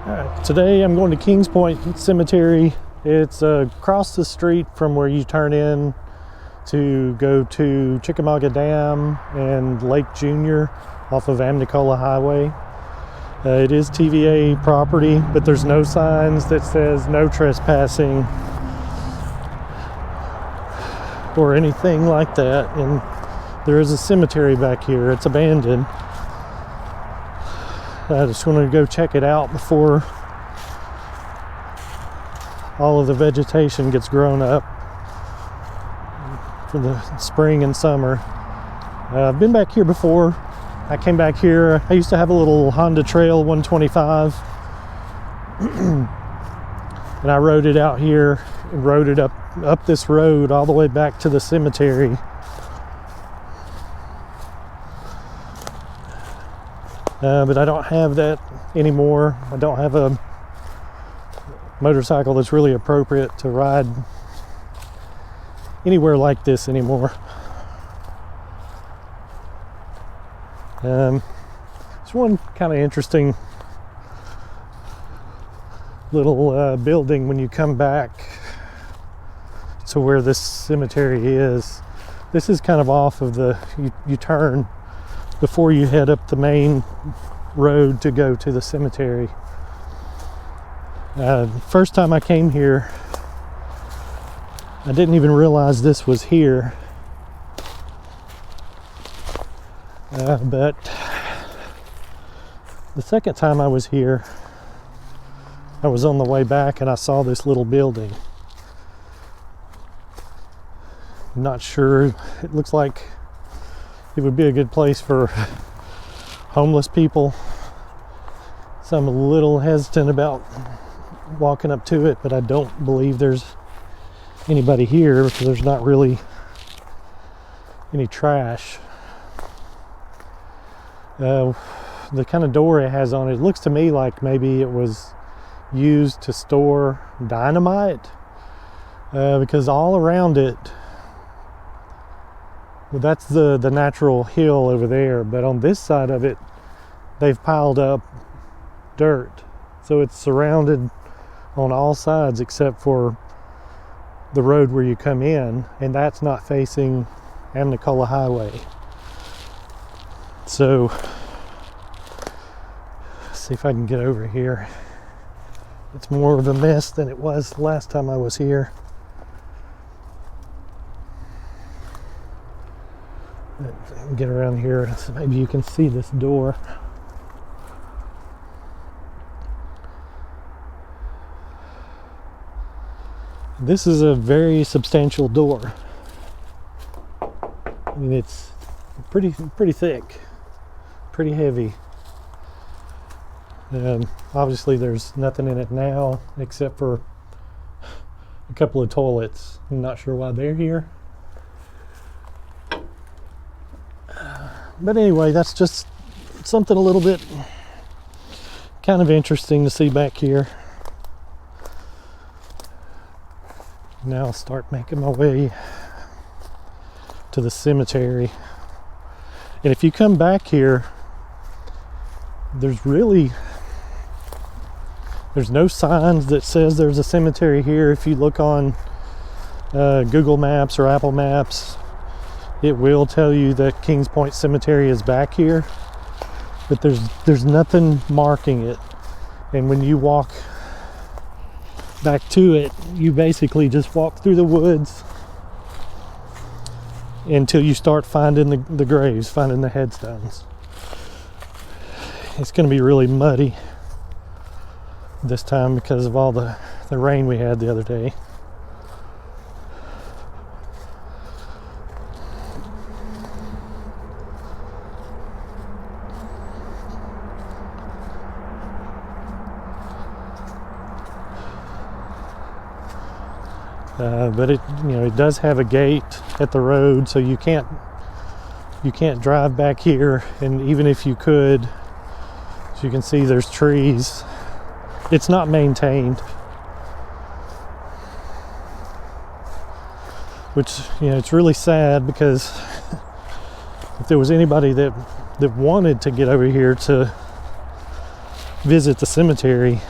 Alright, today I'm going to Kings Point Cemetery. It's across the street from where you turn in to go to Chickamauga Dam and Lake Junior off of Amnicola Highway. It is TVA property, but there's no signs that says no trespassing or anything like that. And there is a cemetery back here. It's abandoned. I just wanted to go check it out before all of the vegetation gets grown up for the spring and summer. I've been back here before. I came back here. I used to have a little Honda Trail 125 and I rode it out here and rode it up this road all the way back to the cemetery. But I don't have that anymore. I don't have a motorcycle that's really appropriate to ride anywhere like this anymore. It's one kind of interesting little building when you come back to where this cemetery is. This is kind of off of you turn before you head up the main road to go to the cemetery. First time I came here, I didn't even realize this was here. But the second time I was here, I was on the way back and I saw this little building. I'm not sure, it looks like it would be a good place for homeless people. So I'm a little hesitant about walking up to it, but I don't believe there's anybody here because there's not really any trash. The kind of door it has on it looks to me like maybe it was used to store dynamite, because all around it, well, that's the natural hill over there, but on this side of it they've piled up dirt, so it's surrounded on all sides except for the road where you come in, and that's not facing Amnicola Highway. So let's see if I can get over here. It's more of a mess than it was last time I was here. Get around here so maybe you can see this door. This is a very substantial door. I mean, it's pretty thick, pretty heavy. Obviously there's nothing in it now except for a couple of toilets. I'm not sure why they're here. But anyway, that's just something a little bit kind of interesting to see back here. Now I'll start making my way to the cemetery. And if you come back here, there's no signs that says there's a cemetery here. If you look on Google Maps or Apple Maps, it will tell you that Kings Point Cemetery is back here, but there's nothing marking it. And when you walk back to it, you basically just walk through the woods until you start finding the graves, finding the headstones. It's going to be really muddy this time because of all the rain we had the other day. But it does have a gate at the road, so you can't drive back here. And even if you could, as you can see, there's trees. It's not maintained, which it's really sad, because if there was anybody that wanted to get over here to visit the cemetery,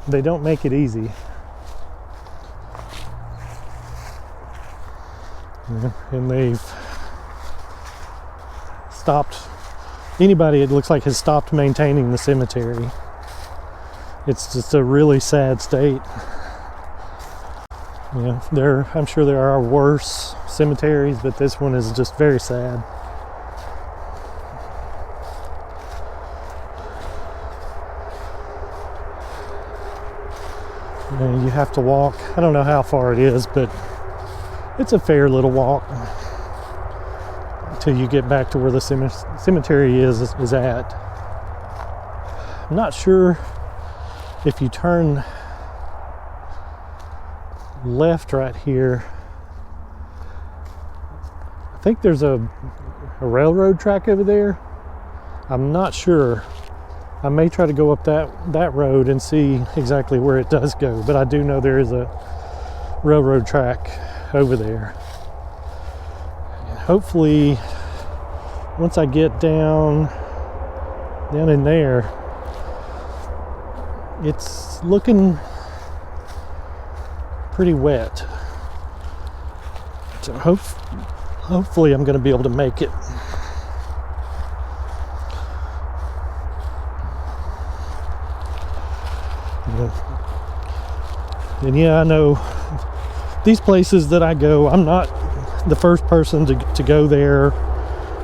They don't make it easy. And they've stopped, anybody it looks like has stopped maintaining the cemetery. It's just a really sad state. You know, I'm sure there are worse cemeteries, but this one is just very sad. And you have to walk, I don't know how far it is, but it's a fair little walk until you get back to where the cemetery is at. I'm not sure if you turn left right here. I think there's a railroad track over there. I'm not sure. I may try to go up that road and see exactly where it does go, but I do know there is a railroad track over there. And hopefully once I get down in there, it's looking pretty wet. So hopefully I'm going to be able to make it. And yeah, I know these places that I go, I'm not the first person to go there,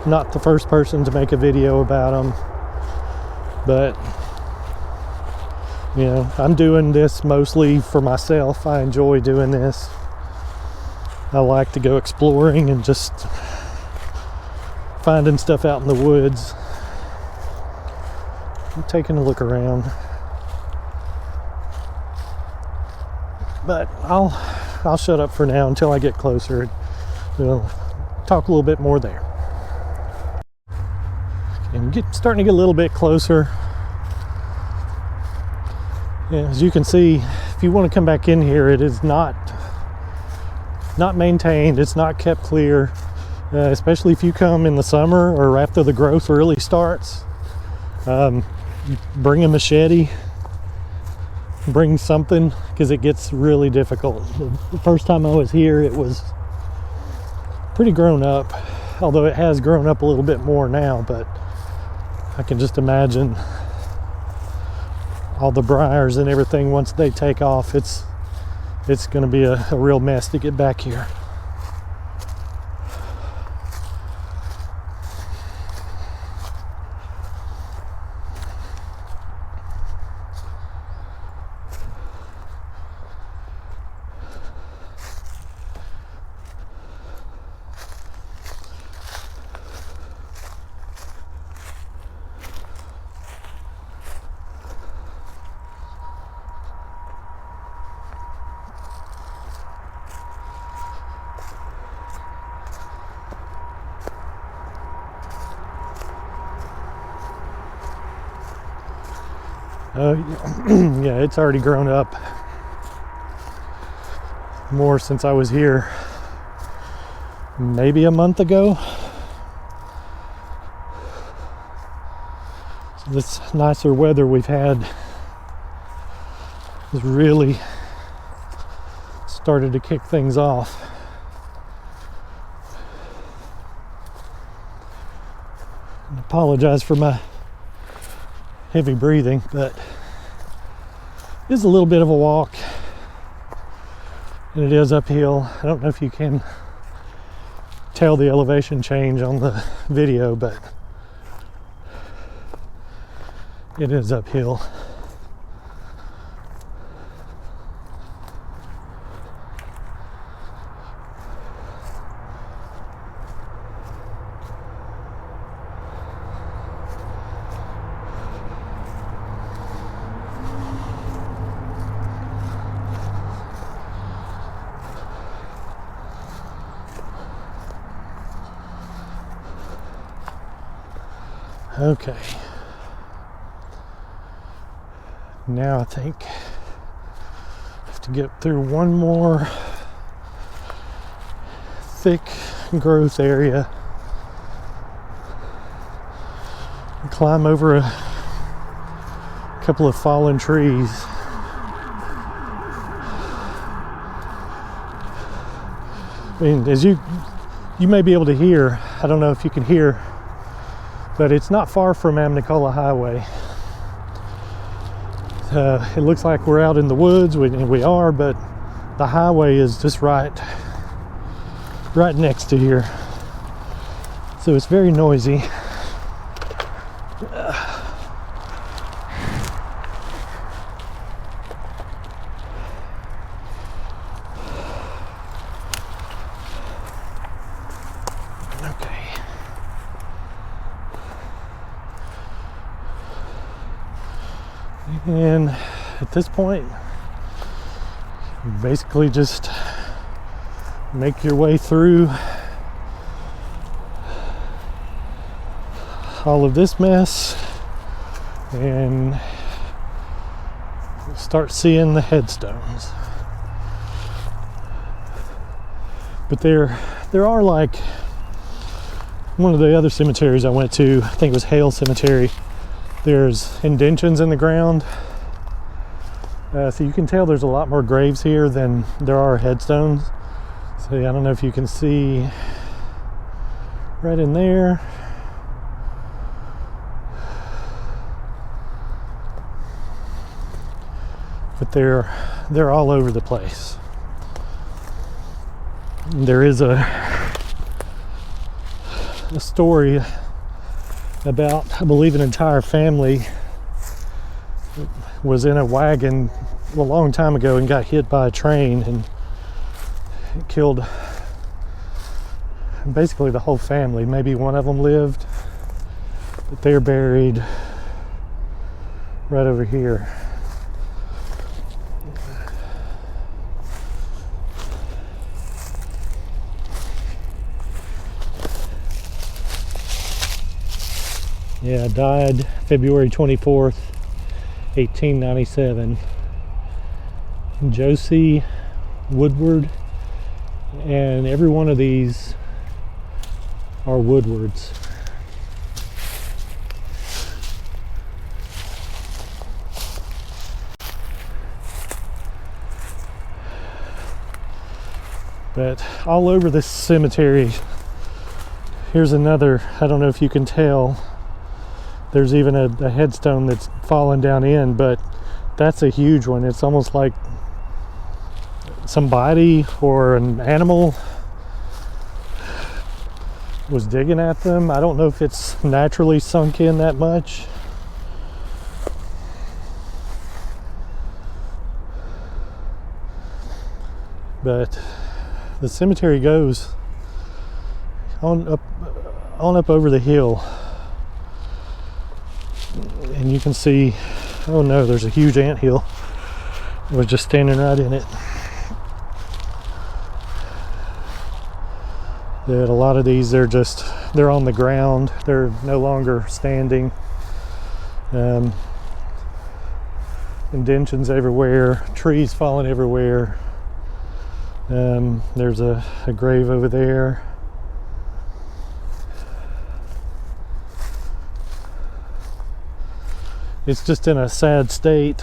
not the first person to make a video about them, but you know, I'm doing this mostly for myself. I enjoy doing this. I like to go exploring and just finding stuff out in the woods. I'm taking a look around. But I'll shut up for now until I get closer. We'll talk a little bit more there. Okay, I'm starting to get a little bit closer. Yeah, as you can see, if you want to come back in here, it is not maintained. It's not kept clear, especially if you come in the summer or after the growth really starts. Bring a machete. Bring something, because it gets really difficult. The first time I was here, it was pretty grown up, although it has grown up a little bit more now, but I can just imagine all the briars and everything. Once they take off, it's going to be a real mess to get back here. Yeah, it's already grown up more since I was here maybe a month ago. So this nicer weather we've had has really started to kick things off. I apologize for my heavy breathing, but it is a little bit of a walk and it is uphill. I don't know if you can tell the elevation change on the video, but it is uphill. Okay, now I think I have to get through one more thick growth area and climb over a couple of fallen trees. I mean, as you may be able to hear, I don't know if you can hear, but it's not far from Amnicola Highway. It looks like we're out in the woods, and we are, but the highway is just right next to here. So it's very noisy. And at this point, you basically just make your way through all of this mess and start seeing the headstones. But there are, like, one of the other cemeteries I went to, I think it was Hale Cemetery, there's indentions in the ground. So you can tell there's a lot more graves here than there are headstones. So I don't know if you can see right in there. But they're all over the place. There is a story about, I believe, an entire family was in a wagon a long time ago and got hit by a train, and it killed basically the whole family. Maybe one of them lived, but they're buried right over here. Yeah, died February 24th, 1897. Josie Woodward, and every one of these are Woodwards. But all over this cemetery, here's another, I don't know if you can tell, there's even a headstone that's fallen down in, but that's a huge one. It's almost like somebody or an animal was digging at them. I don't know if it's naturally sunk in that much. But the cemetery goes on up over the hill. And you can see, oh no, there's a huge anthill. I was just standing right in it. That a lot of these, they're on the ground. They're no longer standing. Indentions everywhere, trees falling everywhere. There's a grave over there. It's just in a sad state.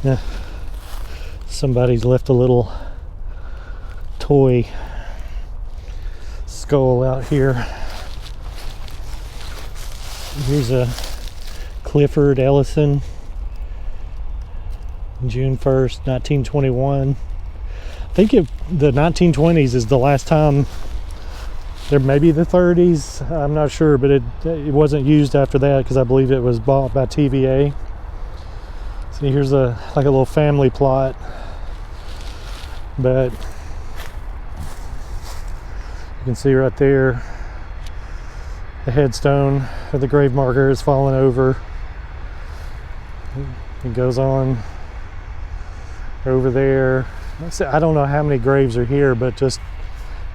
Yeah. Somebody's left a little toy skull out here. Here's a Clifford Ellison, June 1st, 1921. I think the 1920s is the last time. There may be the 30s, I'm not sure, but it wasn't used after that because I believe it was bought by TVA. See, here's like a little family plot, but you can see right there the headstone or the grave marker is falling over. It goes on over there. I don't know how many graves are here, but just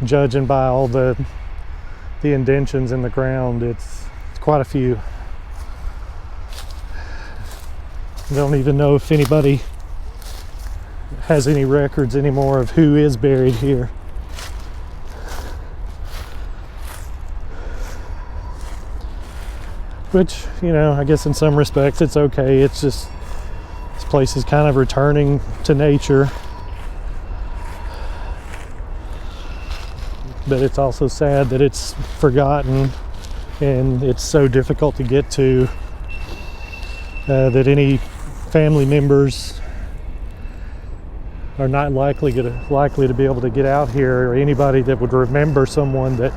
judging by all the indentions in the ground, it's quite a few. I don't even know if anybody has any records anymore of who is buried here. Which, you know, I guess in some respects it's okay. It's just This place is kind of returning to nature, but it's also sad that it's forgotten and it's so difficult to get to that any family members are not likely to be able to get out here, or anybody that would remember someone that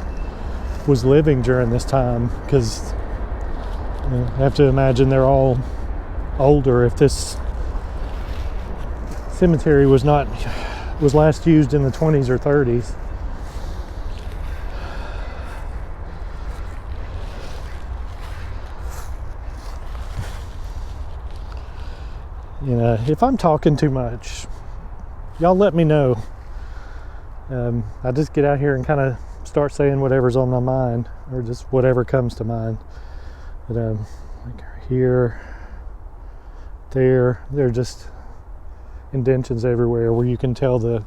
was living during this time, because I have to imagine they're all older. If this cemetery was last used in the 20s or 30s. You know, if I'm talking too much, y'all let me know. I just get out here and kind of start saying whatever's on my mind, or just whatever comes to mind. But like here, there are just indentions everywhere where you can tell the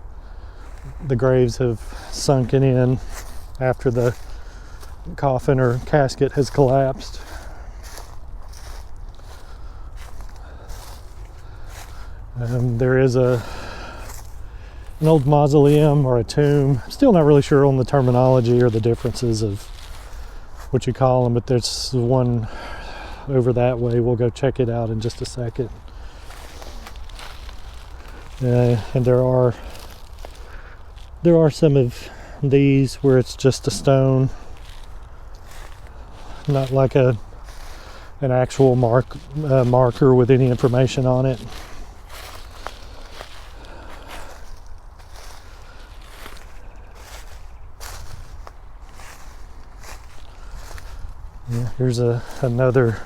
graves have sunken in after the coffin or casket has collapsed. There is an old mausoleum or a tomb. I'm still not really sure on the terminology or the differences of what you call them, but there's one over that way. We'll go check it out in just a second. And there are some of these where it's just a stone, not like an actual marker with any information on it. Yeah, here's another,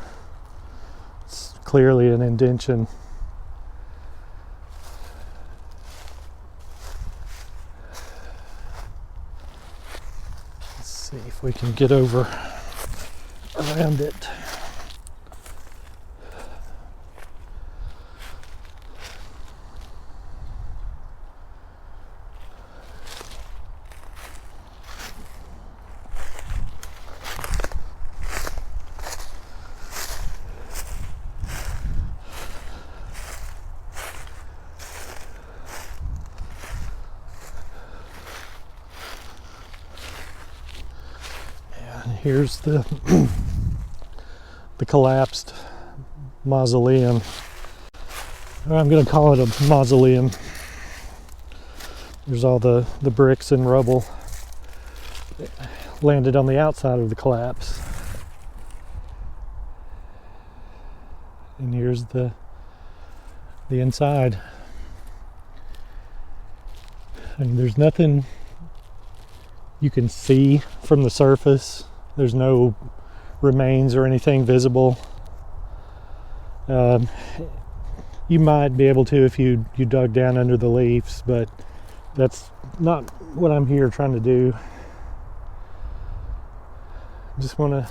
it's clearly an indention. Let's see if we can get over around it. Here's the collapsed mausoleum. I'm going to call it a mausoleum. There's all the bricks and rubble that landed on the outside of the collapse. And here's the inside. And there's nothing you can see from the surface. There's no remains or anything visible. You might be able to if you dug down under the leaves, but that's not what I'm here trying to do. Just want to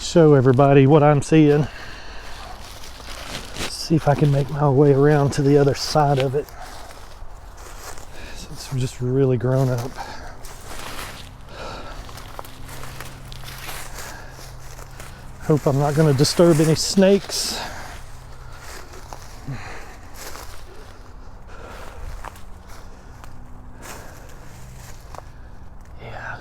show everybody what I'm seeing. See if I can make my way around to the other side of it. It's just really grown up. Hope I'm not going to disturb any snakes. Yeah.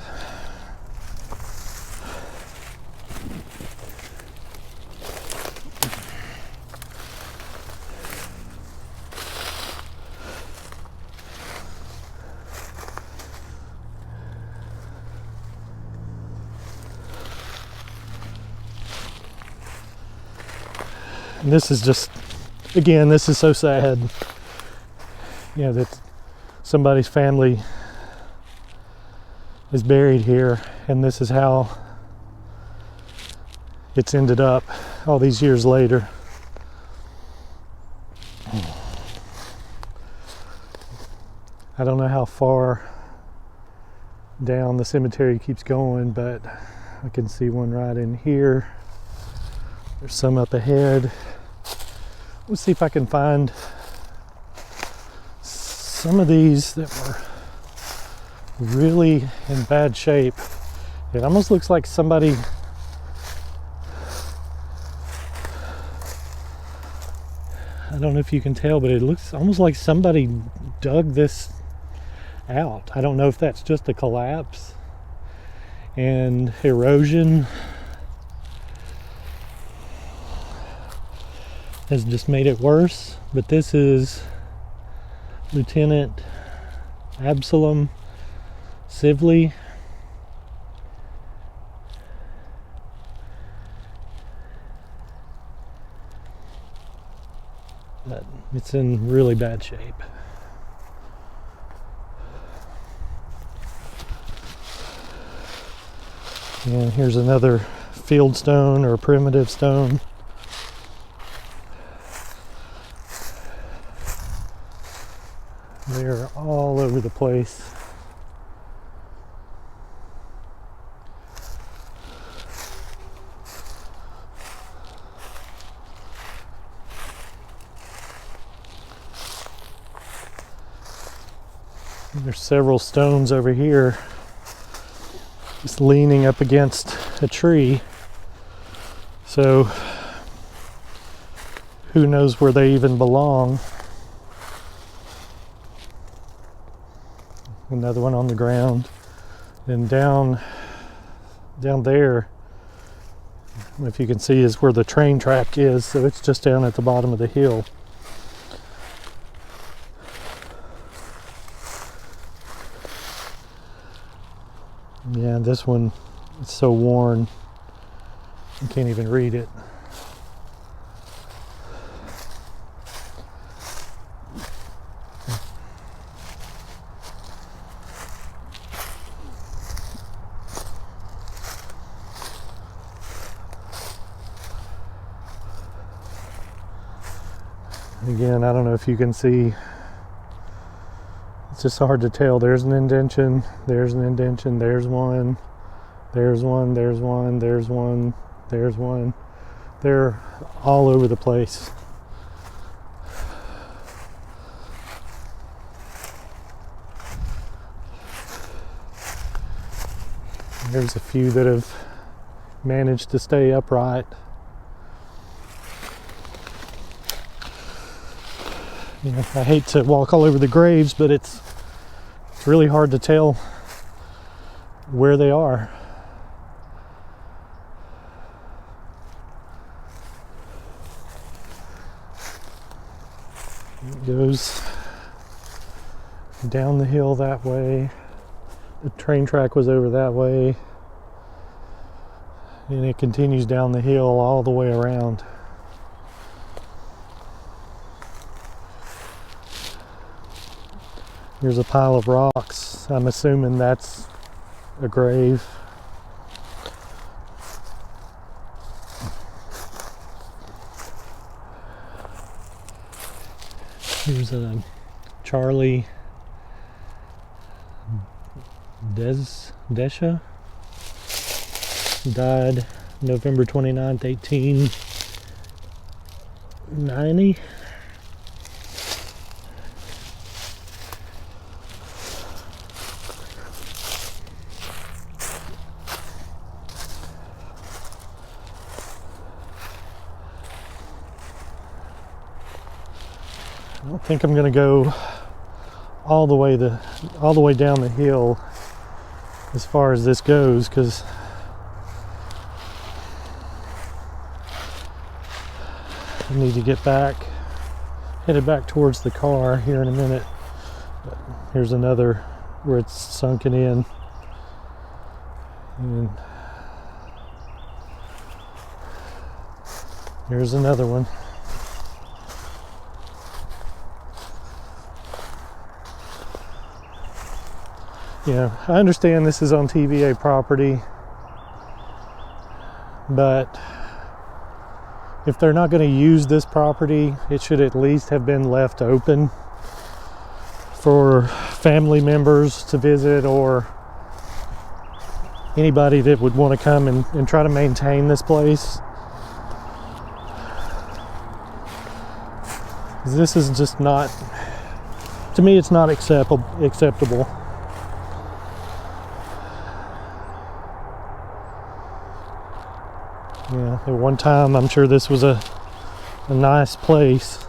And this is just, again, this is so sad, you know, that somebody's family is buried here, and this is how it's ended up all these years later. I don't know how far down the cemetery keeps going, but I can see one right in here. There's some up ahead. Let's see if I can find some of these that were really in bad shape. It almost looks like somebody I don't know if you can tell, but it looks almost like somebody dug this out. I don't know if that's just a collapse and erosion has just made it worse, but this is Lieutenant Absalom Sively. But it's in really bad shape. And here's another field stone or primitive stone. They're all over the place. There's several stones over here just leaning up against a tree. So who knows where they even belong. Another one on the ground. And down there, if you can see, is where the train track is. So it's just down at the bottom of the hill. Yeah, this one is so worn, you can't even read it. Again, I don't know if you can see. It's just hard to tell. There's an indentation, there's an indentation, there's one, there's one, there's one, there's one, there's one. They're all over the place. There's a few that have managed to stay upright. You know, I hate to walk all over the graves, but it's really hard to tell where they are. It goes down the hill that way. The train track was over that way. And it continues down the hill all the way around. Here's a pile of rocks. I'm assuming that's a grave. Here's a Charlie Desha. Died November 29th, 1890. I don't think I'm going to go all the way down the hill as far as this goes, because I need to get back, headed back towards the car here in a minute. But here's another where it's sunken in. And here's another one. Yeah, I understand this is on TVA property, but if they're not going to use this property, it should at least have been left open for family members to visit, or anybody that would want to come and try to maintain this place. This is just not, to me, it's not acceptable. Yeah, at one time I'm sure this was a nice place.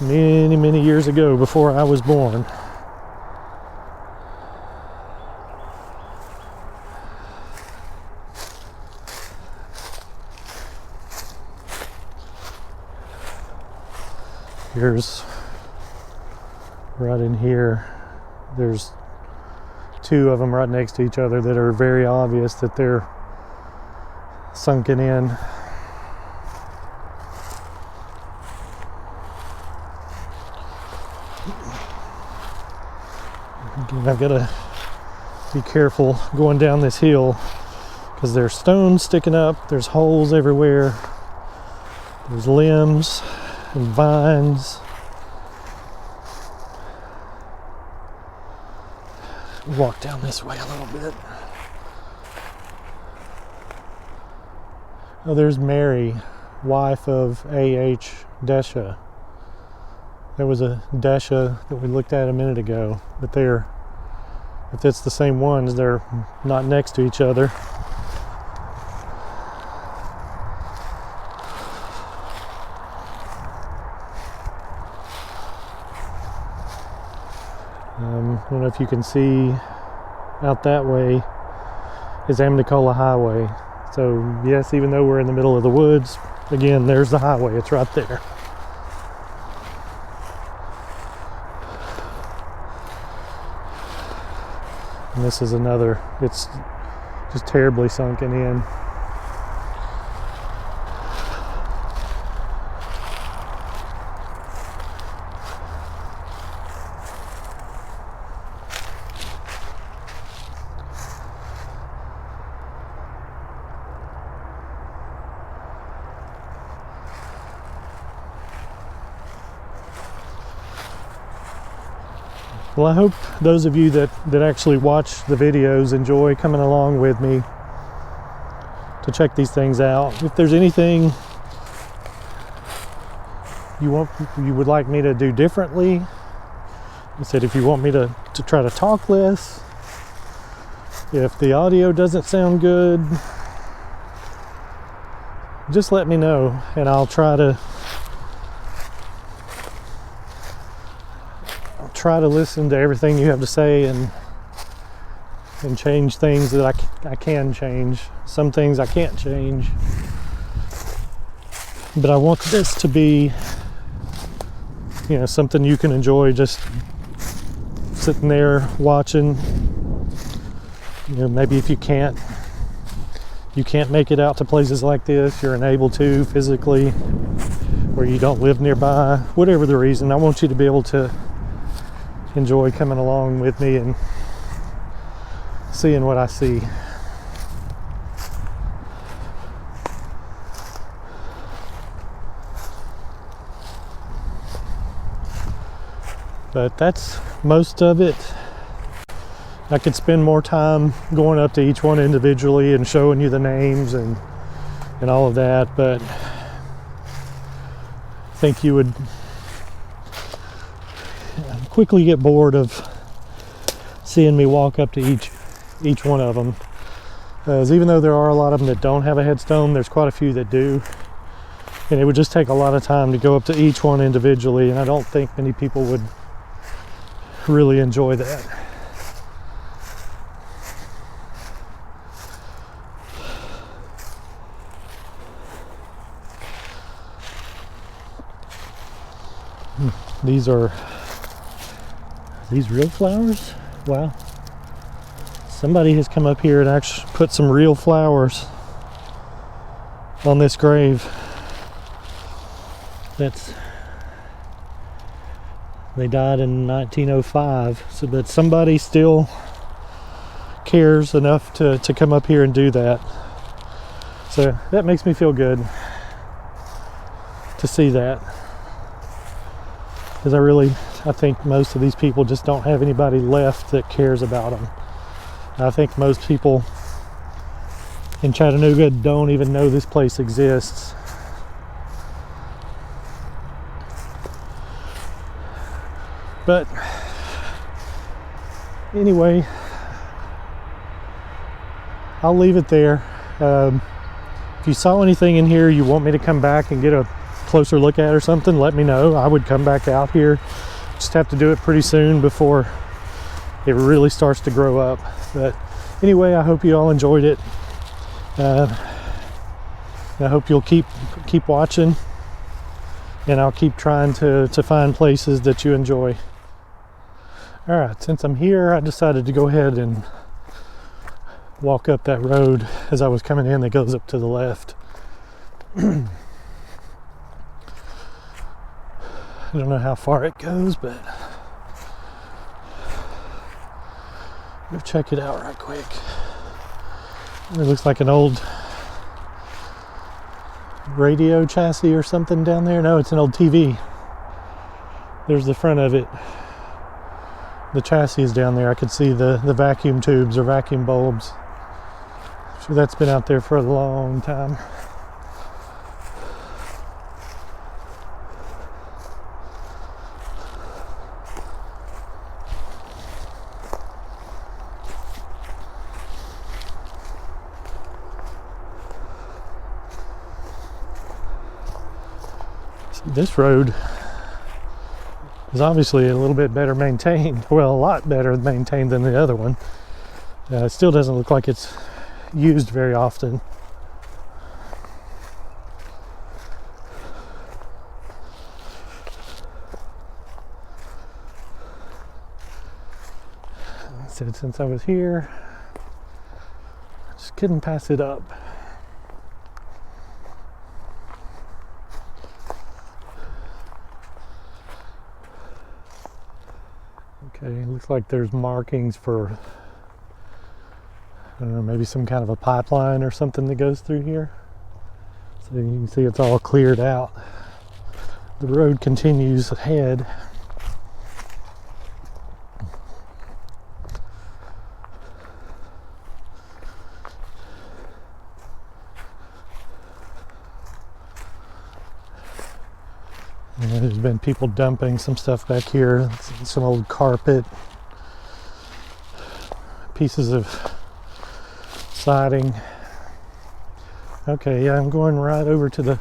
many, many years ago before I was born. Here's right in here, there's two of them right next to each other that are very obvious that they're sunken in. Again, I've got to be careful going down this hill because there's stones sticking up, there's holes everywhere, there's limbs and vines. Walk down this way a little bit. Oh, there's Mary, wife of A.H. Desha. There was a Desha that we looked at a minute ago, but they're, if it's the same ones, they're not next to each other. I don't know if you can see out that way is Amnicola Highway. So yes, even though we're in the middle of the woods, again, there's the highway, it's right there. And this is another, it's just terribly sunken in. Well, I hope those of you that actually watch the videos enjoy coming along with me to check these things out. If there's anything you would like me to do differently, I said if you want me to try to talk less, if the audio doesn't sound good, just let me know and I'll try to listen to everything you have to say and change things that I can change. Some things I can't change. But I want this to be, you know, something you can enjoy just sitting there watching. You know, maybe if you can't make it out to places like this, you're unable to physically, or you don't live nearby, whatever the reason, I want you to be able to enjoy coming along with me and seeing what I see. But that's most of it. I could spend more time going up to each one individually and showing you the names and all of that, but I think you would quickly get bored of seeing me walk up to each one of them. As even though there are a lot of them that don't have a headstone, there's quite a few that do. And it would just take a lot of time to go up to each one individually, and I don't think many people would really enjoy that. These real flowers? Wow. Somebody has come up here and actually put some real flowers on this grave. They died in 1905, so but somebody still cares enough to come up here and do that. So that makes me feel good to see that. Because I think most of these people just don't have anybody left that cares about them. I think most people in Chattanooga don't even know this place exists. But anyway, I'll leave it there. If you saw anything in here you want me to come back and get a closer look at or something, let me know. I would come back out here. Just have to do it pretty soon before it really starts to grow up. But anyway, I hope you all enjoyed it. I hope you'll keep watching, and I'll keep trying to find places that you enjoy. All right, since I'm here, I decided to go ahead and walk up that road as I was coming in that goes up to the left. I don't know how far it goes, but go check it out right quick. It looks like an old radio chassis or something down there. No, it's an old TV. There's the front of it. The chassis is down there. I could see the vacuum tubes or vacuum bulbs. So that's been out there for a long time. This road is obviously a little bit better maintained. Well, a lot better maintained than the other one. It still doesn't look like it's used very often. I said since I was here, I just couldn't pass it up. Okay, looks like there's markings for, I don't know, maybe some kind of a pipeline or something that goes through here. So you can see it's all cleared out. The road continues ahead. And there's been people dumping some stuff back here, some old carpet, pieces of siding. Okay, yeah, I'm going right over to the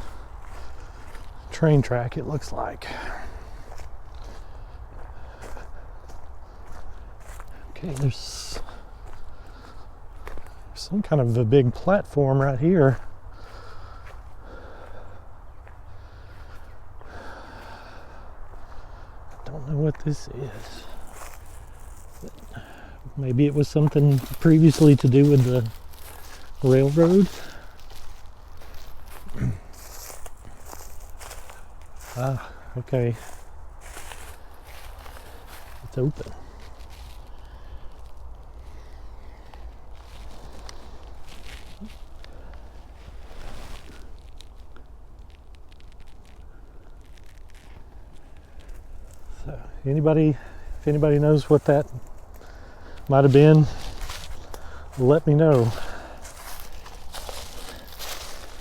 train track, it looks like. Okay, there's some kind of a big platform right here. Don't know what this is. Maybe it was something previously to do with the railroad. Ah, okay. It's open. So, if anybody knows what that might have been, let me know.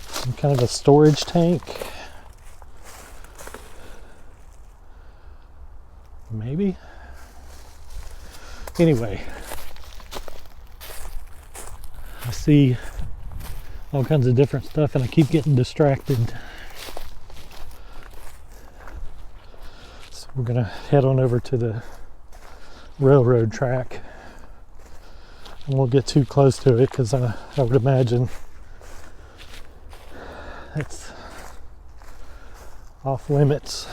Some kind of a storage tank. Maybe. Anyway, I see all kinds of different stuff and I keep getting distracted. So we're gonna head on over to the railroad track. I won't get too close to it because I would imagine it's off limits.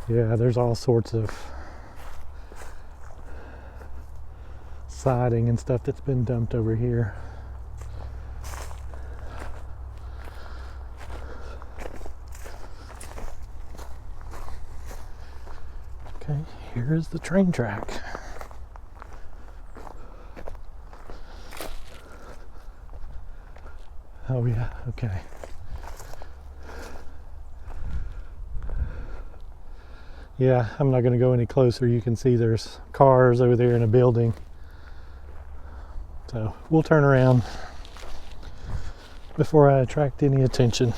Yeah, there's all sorts of siding and stuff that's been dumped over here. Okay, here's the train track. Oh yeah, okay. Yeah, I'm not going to go any closer. You can see there's cars over there in a building. So we'll turn around before I attract any attention.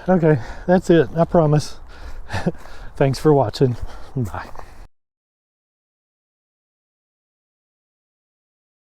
Okay, that's it. I promise. Thanks for watching. Bye.